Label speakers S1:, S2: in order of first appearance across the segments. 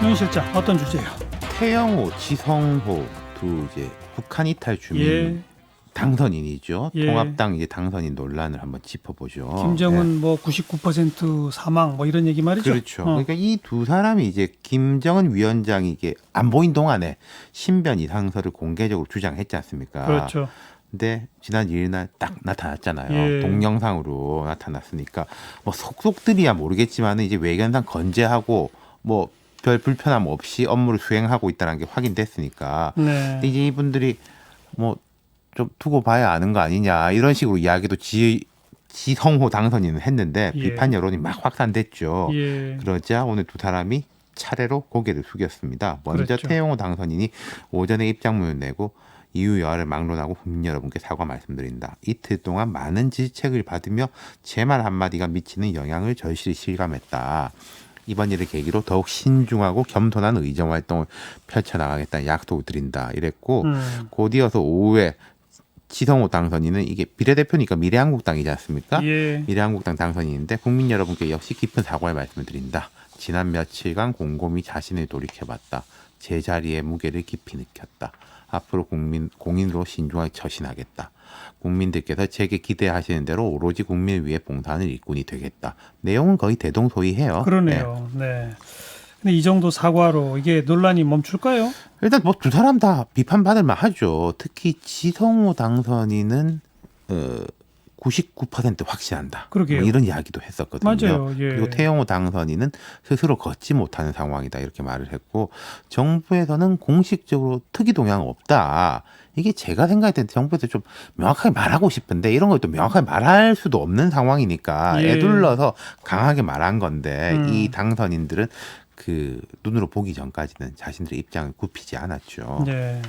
S1: 윤 실장 어떤 주제예요?
S2: 태영호, 지성호 두 이제 북한 이탈 주민
S1: 예.
S2: 당선인이죠.
S1: 예.
S2: 통합당 이제 당선인 논란을 한번 짚어보죠.
S1: 김정은 뭐 99% 사망 뭐 이런 얘기 말이죠.
S2: 그렇죠. 그러니까 이 두 사람이 이제 김정은 위원장이 이게 안 보인 동안에 신변 이상설을 공개적으로 주장했지 않습니까?
S1: 그렇죠.
S2: 근데 지난 2일 날 딱 나타났잖아요.
S1: 예.
S2: 동영상으로 나타났으니까 뭐 속속들이야 모르겠지만 이제 외견상 건재하고 뭐 별 불편함 없이 업무를 수행하고 있다는 게 확인됐으니까
S1: 네.
S2: 근데 이제 이분들이 뭐 좀 두고 봐야 아는 거 아니냐 이런 식으로 이야기도 지성호 당선인은 했는데
S1: 예.
S2: 비판 여론이 막 확산됐죠.
S1: 예.
S2: 그러자 오늘 두 사람이 차례로 고개를 숙였습니다. 먼저
S1: 그렇죠.
S2: 태영호 당선인이 오전에 입장문을 내고 이유 여하를 막론하고 국민 여러분께 사과 말씀드린다. 이틀 동안 많은 질책을 받으며 제 말 한마디가 미치는 영향을 절실히 실감했다. 이번 일을 계기로 더욱 신중하고 겸손한 의정 활동을 펼쳐나가겠다는 약속을 드린다. 이랬고 곧 이어서 오후에 지성호 당선인은 이게 비례대표니까 미래한국당이지 않습니까?
S1: 예.
S2: 미래한국당 당선인인데 국민 여러분께 역시 깊은 사과의 말씀을 드린다. 지난 며칠간 곰곰이 자신을 돌이켜봤다. 제자리의 무게를 깊이 느꼈다. 앞으로 공인으로 신중하게 처신하겠다. 국민들께서 제게 기대하시는 대로 오로지 국민을 위해 봉사하는 일꾼이 되겠다. 내용은 거의 대동소이해요.
S1: 그러네요. 네. 근데 이 정도 사과로 이게 논란이 멈출까요?
S2: 일단 뭐 두 사람 다 비판받을 만하죠. 특히 지성호 당선인은 99% 확신한다.
S1: 그러게요.
S2: 뭐 이런 이야기도 했었거든요.
S1: 맞아요. 예.
S2: 그리고 태영호 당선인은 스스로 걷지 못하는 상황이다 이렇게 말을 했고 정부에서는 공식적으로 특이 동향 없다. 이게 제가 생각할 때 정부에서 좀 명확하게 말하고 싶은데 이런 걸 또 명확하게 말할 수도 없는 상황이니까
S1: 예.
S2: 애둘러서 강하게 말한 건데 이
S1: 음.
S2: 당선인들은 그 눈으로 보기 전까지는 자신들의 입장을 굽히지 않았죠.
S1: 네.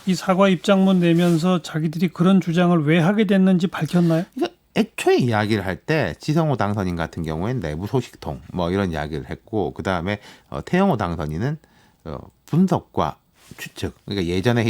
S1: 이 사과 입장문 내면서 자기들이 그런 주장을 왜 하게 됐는지 밝혔나요?
S2: 그러니까 애초에 이야기를 할 때 지성호 당선인 같은 경우에는 내부 소식통 뭐 이런 이야기를 했고 그 다음에 태영호 당선인은 분석과 추측 그러니까 예전에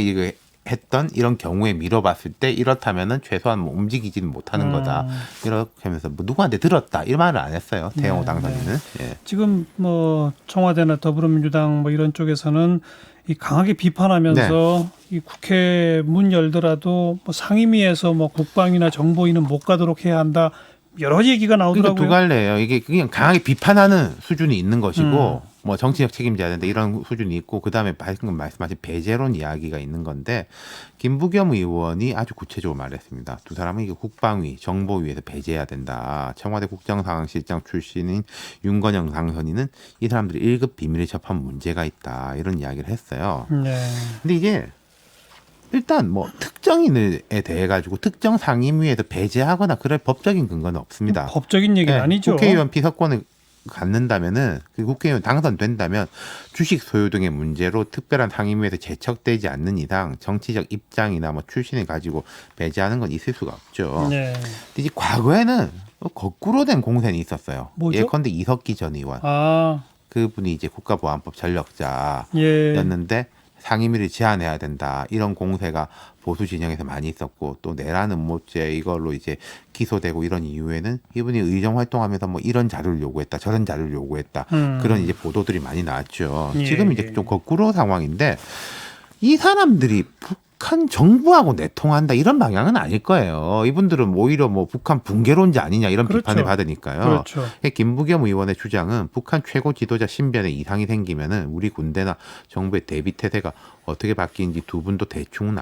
S2: 했던 이런 경우에 미뤄봤을 때 이렇다면은 최소한 뭐 움직이지는 못하는 거다 이렇게 하면서 뭐 누구한테 들었다 이런 말을 안 했어요. 태영호
S1: 네,
S2: 당선인은. 예.
S1: 지금 뭐 청와대나 더불어민주당 뭐 이런 쪽에서는 이 강하게 비판하면서 이 국회 문 열더라도 뭐 상임위에서 뭐 국방위나 정보위는 못 가도록 해야 한다 여러 가지 얘기가 나오더라고요.
S2: 그러니까 두 갈래예요. 이게 그냥 강하게 비판하는 수준이 있는 것이고 뭐 정치적 책임져야 된다 이런 수준이 있고 그다음에 방금 말씀하신 배제론 이야기가 있는 건데 김부겸 의원이 아주 구체적으로 말했습니다. 두 사람은 이게 국방위, 정보위에서 배제해야 된다. 청와대 국정상황실장 출신인 윤건영 당선인은 이 사람들이 1급 비밀에 접한 문제가 있다 이런 이야기를 했어요.
S1: 네.
S2: 근데 이게 일단 뭐 특정인에 대해 가지고 특정 상임위에서 배제하거나 그럴 법적인 근거는 없습니다.
S1: 법적인 얘기는
S2: 네,
S1: 아니죠.
S2: 국회의원 피서권을 갖는다면은 그 국회의원 당선된다면 주식 소유 등의 문제로 특별한 상임위에서 제척되지 않는 이상 정치적 입장이나 뭐 출신을 가지고 배제하는 건 있을 수가 없죠.
S1: 네.
S2: 근데 이제 과거에는 거꾸로 된 공세는 있었어요.
S1: 뭐죠?
S2: 예컨대 이석기 전 의원
S1: 아,
S2: 그분이 이제 국가보안법 전력자였는데
S1: 예.
S2: 상임위를 제한해야 된다 이런 공세가 보수 진영에서 많이 있었고 또 내라는 못죄 이걸로 이제 기소되고 이런 이유에는 이분이 의정 활동하면서 뭐 이런 자료를 요구했다 저런 자료를 요구했다 그런 이제 보도들이 많이 나왔죠.
S1: 예,
S2: 지금 이제
S1: 예.
S2: 좀 거꾸로 상황인데 이 사람들이 북한 정부하고 내통한다 이런 방향은 아닐 거예요. 이분들은 오히려 뭐 북한 붕괴론자 아니냐 이런
S1: 그렇죠.
S2: 비판을 받으니까요.
S1: 그렇죠.
S2: 김부겸 의원의 주장은 북한 최고 지도자 신변에 이상이 생기면은 우리 군대나 정부의 대비 태세가 어떻게 바뀌는지 두 분도 대충은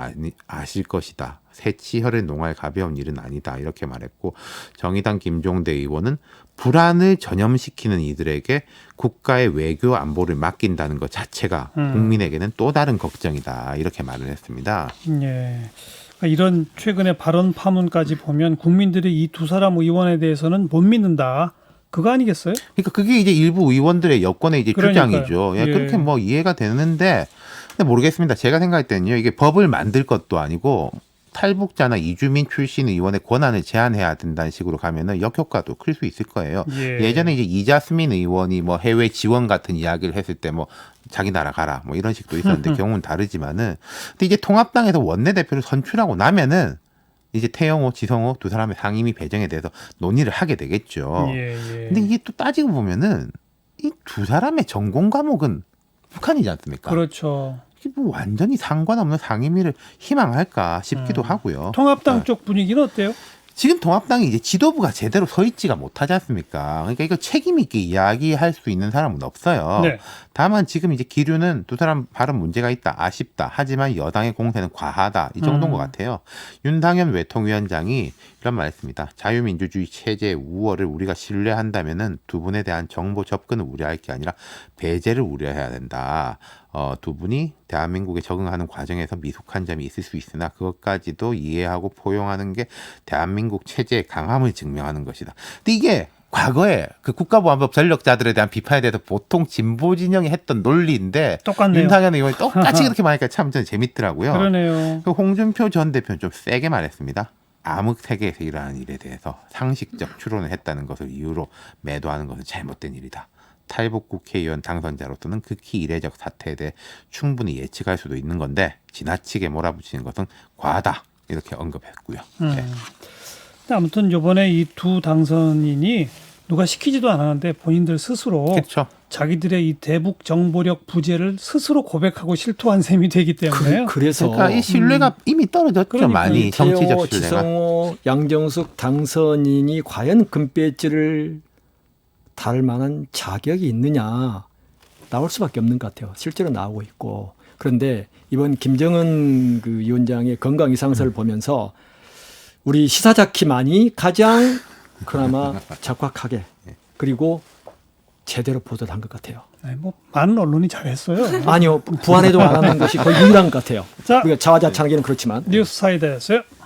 S2: 아실 것이다. 새치혈의 농할 가벼운 일은 아니다. 이렇게 말했고 정의당 김종대 의원은 불안을 전염시키는 이들에게 국가의 외교 안보를 맡긴다는 것 자체가 국민에게는 또 다른 걱정이다. 이렇게 말을 했습니다.
S1: 예. 그러니까 이런 최근의 발언 파문까지 보면 국민들이 이 두 사람 의원에 대해서는 못 믿는다. 그거 아니겠어요?
S2: 그러니까 그게 이제 일부 의원들의 여권의 이제
S1: 그러니까요.
S2: 주장이죠. 예,
S1: 예.
S2: 그렇게 뭐 이해가 되는데 근데 모르겠습니다. 제가 생각할 때는요. 이게 법을 만들 것도 아니고 탈북자나 이주민 출신 의원의 권한을 제한해야 된다는 식으로 가면은 역효과도 클 수 있을 거예요.
S1: 예.
S2: 예전에 이제 이자스민 의원이 뭐 해외 지원 같은 이야기를 했을 때 뭐 자기 나라 가라 뭐 이런 식도 있었는데 경우는 다르지만은 근데 이제 통합당에서 원내대표를 선출하고 나면은 이제 태영호, 지성호 두 사람의 상임위 배정에 대해서 논의를 하게 되겠죠.
S1: 예, 예.
S2: 근데 이게 또 따지고 보면은 이 두 사람의 전공 과목은 북한이지 않습니까?
S1: 그렇죠.
S2: 이게 뭐 완전히 상관없는 상임위를 희망할까 싶기도 하고요.
S1: 통합당 쪽 분위기는 어때요?
S2: 지금 통합당이 이제 지도부가 제대로 서 있지가 못하지 않습니까? 그러니까 이거 책임 있게 이야기할 수 있는 사람은 없어요.
S1: 네.
S2: 다만 지금 이제 기류는 두 사람 발언 문제가 있다, 아쉽다. 하지만 여당의 공세는 과하다. 이 정도인 것 같아요. 윤상현 외통위원장이 이런 말했습니다. 자유민주주의 체제의 우월을 우리가 신뢰한다면은 두 분에 대한 정보 접근을 우려할 게 아니라 배제를 우려해야 된다. 두 분이 대한민국에 적응하는 과정에서 미숙한 점이 있을 수 있으나 그것까지도 이해하고 포용하는 게 대한민국 체제의 강함을 증명하는 것이다. 근데 이게 과거에 그 국가보안법 전력자들에 대한 비판에 대해서 보통 진보 진영이 했던 논리인데
S1: 똑같네요.
S2: 윤상현 의원이 똑같이 그렇게 말하니까 참 저는 재밌더라고요.
S1: 그러네요.
S2: 그 홍준표 전 대표는 좀 세게 말했습니다. 암흑 세계에서 일어나는 일에 대해서 상식적 추론을 했다는 것을 이유로 매도하는 것은 잘못된 일이다. 탈북 국회의원 당선자로서는 극히 이례적 사태에 대해 충분히 예측할 수도 있는 건데 지나치게 몰아붙이는 것은 과하다. 이렇게 언급했고요. 네.
S1: 아무튼 이번에 이 두 당선인이 누가 시키지도 않았는데 본인들 스스로
S2: 그렇죠.
S1: 자기들의 이 대북 정보력 부재를 스스로 고백하고 실토한 셈이 되기 때문에요.
S3: 그래서
S2: 그러니까 이 신뢰가 이미 떨어졌죠.
S1: 그러니까
S2: 많이
S3: 태호,
S2: 정치적 신뢰가.
S3: 지성호, 양정숙 당선인이 과연 금배지를 달 만한 자격이 있느냐 나올 수밖에 없는 것 같아요. 실제로 나오고 있고. 그런데 이번 김정은 그 위원장의 건강 이상설을 보면서 우리 시사자키만이 가장 그나마 적확하게 그리고 제대로 보도를 한 것 같아요.
S1: 네, 뭐 많은 언론이 잘했어요.
S3: 아니요, 부안해도 안 하는 것이 거의 유일한 것 같아요.
S1: 자,
S3: 우리가 자화자찬하기는 그렇지만.
S1: 뉴스 사이드였어요.